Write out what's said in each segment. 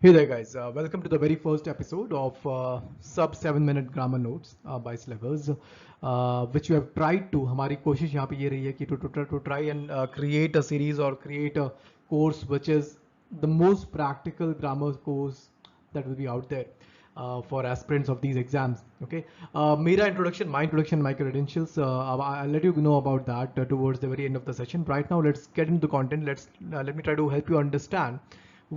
Hey there, guys. Welcome to the very first episode of sub 7 minute grammar notes by syllabus, which we have tried to. हमारी कोशिश यहाँ पे ये रही है कि to try and create a series or create a course which is the most practical grammar course that will be out there for aspirants of these exams. Okay. My introduction, my credentials. I'll let you know about that towards the very end of the session. Right now, let's get into the content. Let me try to help you understand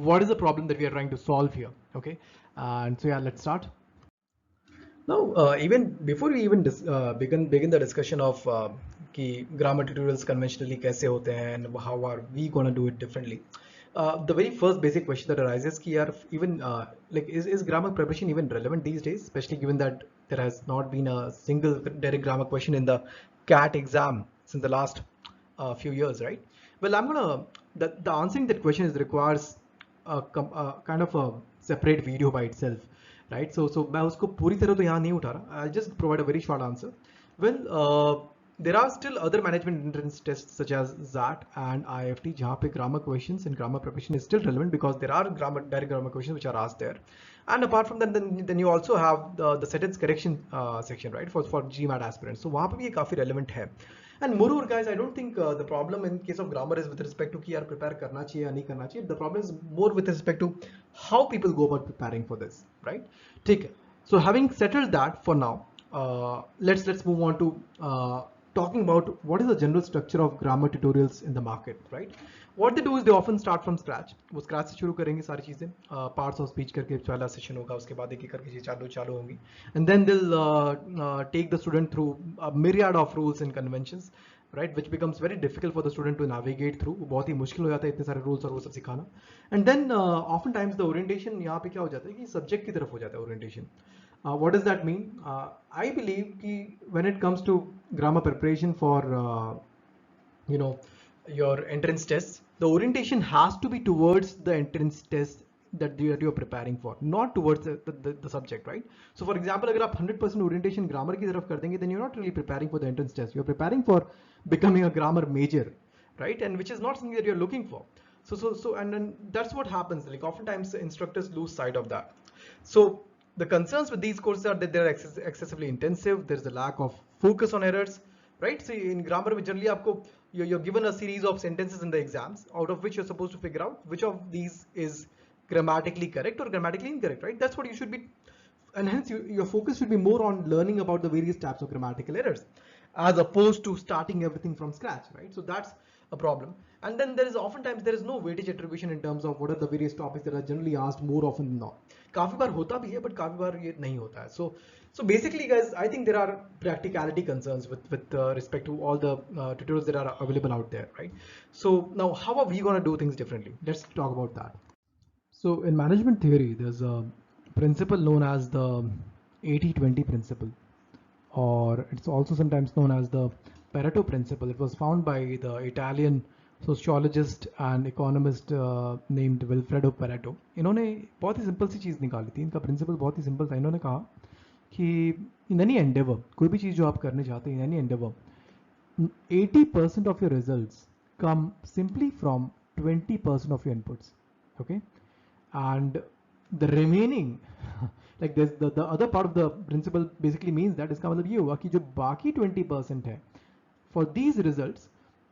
what is the problem that we are trying to solve here. Okay, and so yeah, let's start. Now, even before we even begin the discussion of कि grammar tutorials conventionally कैसे होते हैं and how are we gonna do it differently, the very first basic question that arises कि यार even like is grammar preparation even relevant these days, especially given that there has not been a single direct grammar question in the CAT exam since the last few years, right? Well, the answering that question is requires a kind of a separate video by itself, right? So मैं उसको पूरी तरह तो यहाँ नहीं उठा रहा. I'll just provide a very short answer. Well, there are still other management entrance tests such as ZAT and IFT जहाँ पे grammar questions and grammar preparation is still relevant because there are direct grammar questions which are asked there. And apart from that, then you also have the sentence correction section, right, for GMAT aspirants. So वहाँ पे भी ये काफी relevant है. And moreover, guys, I don't think the problem in case of grammar is with respect to कि यार prepare करना चाहिए या नहीं करना चाहिए. The problem is more with respect to how people go about preparing for this, right? ठीक है. So having settled that for now, let's move on to talking about what is the general structure of grammar tutorials in the market, right? What they do is they often start from scratch. वो scratch से शुरू करेंगे सारी चीजें. Parts of speech करके पहला session होगा, उसके बाद एक एक करके चीजें चालू होंगी. And then they'll take the student through a myriad of rules and conventions, right, which becomes very difficult for the student to navigate through. बहुत ही मुश्किल हो जाता है इतने सारे rules और वो सब सिखाना. And then oftentimes the orientation यहाँ पे क्या हो जाता है कि subject की तरफ हो जाता है orientation. What does that mean? I believe कि when it comes to grammar preparation for your entrance tests, the orientation has to be towards the entrance test that you're preparing for, not towards the subject, right? So for example, अगर आप 100% orientation grammar की तरफ कर देंगे, then you're not really preparing for the entrance test. You're preparing for becoming a grammar major, right? And which is not something that you're looking for. And then that's what happens. Like oftentimes instructors lose sight of that. So the concerns with these courses are that they're excessively intensive. There's a lack of focus on errors, right? So in grammar, generally you're given a series of sentences in the exams, out of which you're supposed to figure out which of these is grammatically correct or grammatically incorrect, right? That's what you should be, and hence your focus should be more on learning about the various types of grammatical errors, as opposed to starting everything from scratch, right? So that's a problem. And then oftentimes there is no weightage attribution in terms of what are the various topics that are generally asked more often than not. काफी बार होता भी है, but काफी बार ये नहीं होता है. So basically, guys, I think there are practicality concerns with respect to all the tutorials that are available out there, right? So now, how are we going to do things differently? Let's talk about that. So in management theory, there's a principle known as the 80-20 principle, or it's also sometimes known as the Pareto principle. It was found by the Italian sociologist and economist named Wilfredo Pareto. इन्होंने बहुत ही simple सी चीज़ निकाली थी. इनका principal बहुत ही simple था. इन्होंने कहा कि in any endeavor, कोई भी चीज़ जो आप करने चाहते हैं, in any endeavor, 80% of your results come simply from 20% of your inputs. Okay, and the remaining like the other part of the principle basically means that इसका मतलब ये हुआ कि जो बाकी 20% है, for these results,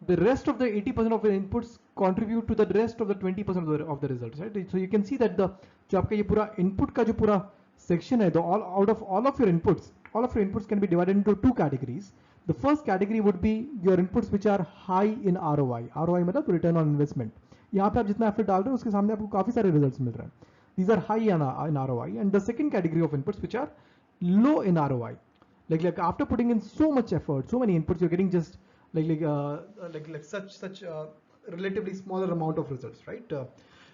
the rest of the 80% of your inputs contribute to the rest of the 20% of the results, right? So you can see that जो आपका ये पूरा input का जो पूरा section है, out of all of your inputs can be divided into two categories. The first category would be your inputs which are high in ROI. ROI मतलब return on investment. यहाँ पे आप जितना effort डाल रहे हो उसके सामने आपको काफी सारे results मिल रहे हैं. These are high in ROI. And the second category of inputs which are low in ROI. Like after putting in so much effort, so many inputs, you're getting just like such relatively smaller amount of results, right?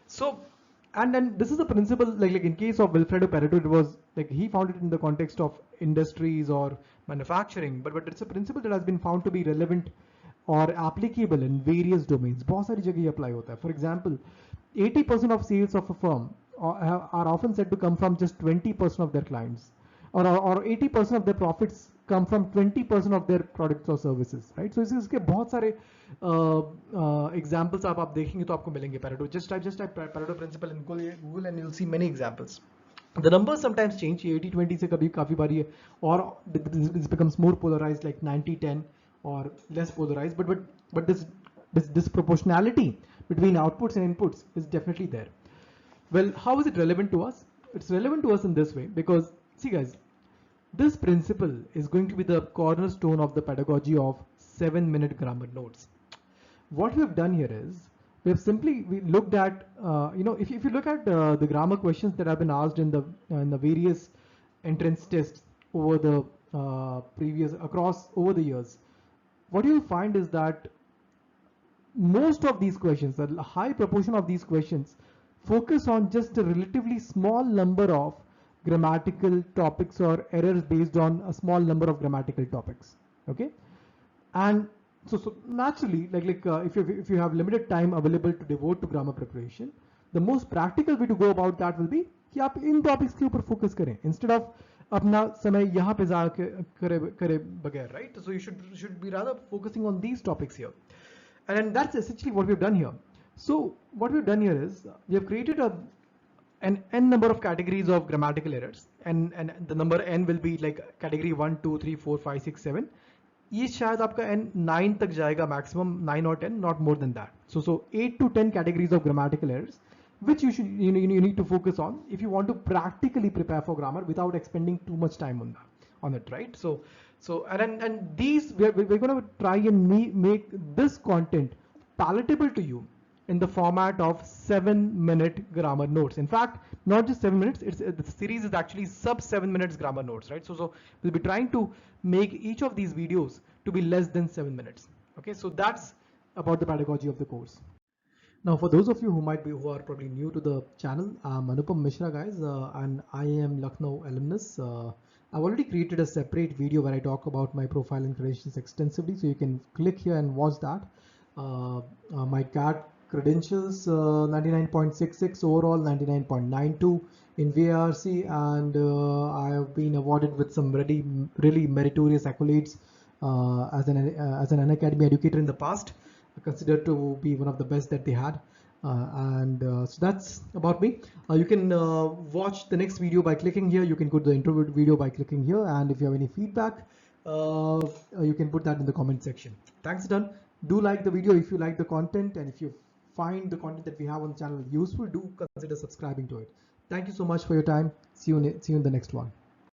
So and then this is the principle, like in case of Wilfredo Pareto, it was like he found it in the context of industries or manufacturing, but it's a principle that has been found to be relevant or applicable in various domains. बहुत सारी जगह ये apply होता है. For example, 80% of sales of a firm are often said to come from just 20% of their clients, or 80% of their profits come from 20% of their products or services, right? So इसके बहुत सारे examples आप देखेंगे तो आपको मिलेंगे Pareto. Just type Pareto principle in Google and you'll see many examples. The numbers sometimes change. 80-20 से कभी काफी बारी है, or this becomes more polarized like 90-10 or less polarized. But this disproportionality between outputs and inputs is definitely there. Well, how is it relevant to us? It's relevant to us in this way because, see guys, this principle is going to be the cornerstone of the pedagogy of 7-minute grammar notes. What we have done here is we looked at if you look at the grammar questions that have been asked in the various entrance tests over the over the years, what you will find is that most of these questions, a high proportion of these questions, focus on just a relatively small number of grammatical topics or errors based on a small number of grammatical topics. Okay, and so naturally, if you have limited time available to devote to grammar preparation, the most practical way to go about that will be कि आप इन topics के ऊपर focus करें instead of अपना समय यहाँ पे ज़ाया करे बगैर, right? So you should be rather focusing on these topics here, and that's essentially what we've done here. So what we've done here is we have created an n number of categories of grammatical errors, and the number n will be like category 1, 2, 3, 4, 5, 6, 7. ये शायद आपका n 9 तक जाएगा maximum, 9 or 10, not more than that. So 8 to 10 categories of grammatical errors, which you need to focus on if you want to practically prepare for grammar without expending too much time on it, right? So and these we're going to try and make this content palatable to you in the format of 7-minute grammar notes. In fact, not just 7 minutes, the series is actually sub 7 minutes grammar notes, right? So we'll be trying to make each of these videos to be less than 7 minutes. Okay, so that's about the pedagogy of the course. Now, for those of you who are probably new to the channel, I'm Anupam Mishra, guys, and I am Lucknow alumnus. I've already created a separate video where I talk about my profile and credentials extensively, so you can click here and watch that. My CAT credentials, 99.66 overall, 99.92 in VARC, and I have been awarded with some really meritorious accolades as an Unacademy educator in the past, considered to be one of the best that they had. So that's about me. You can watch the next video by clicking here. You can go to the intro video by clicking here, and if you have any feedback, you can put that in the comment section. Thanks, done. Do like the video if you like the content, and if you find the content that we have on the channel useful, do consider subscribing to it. Thank you so much for your time. See you in the next one.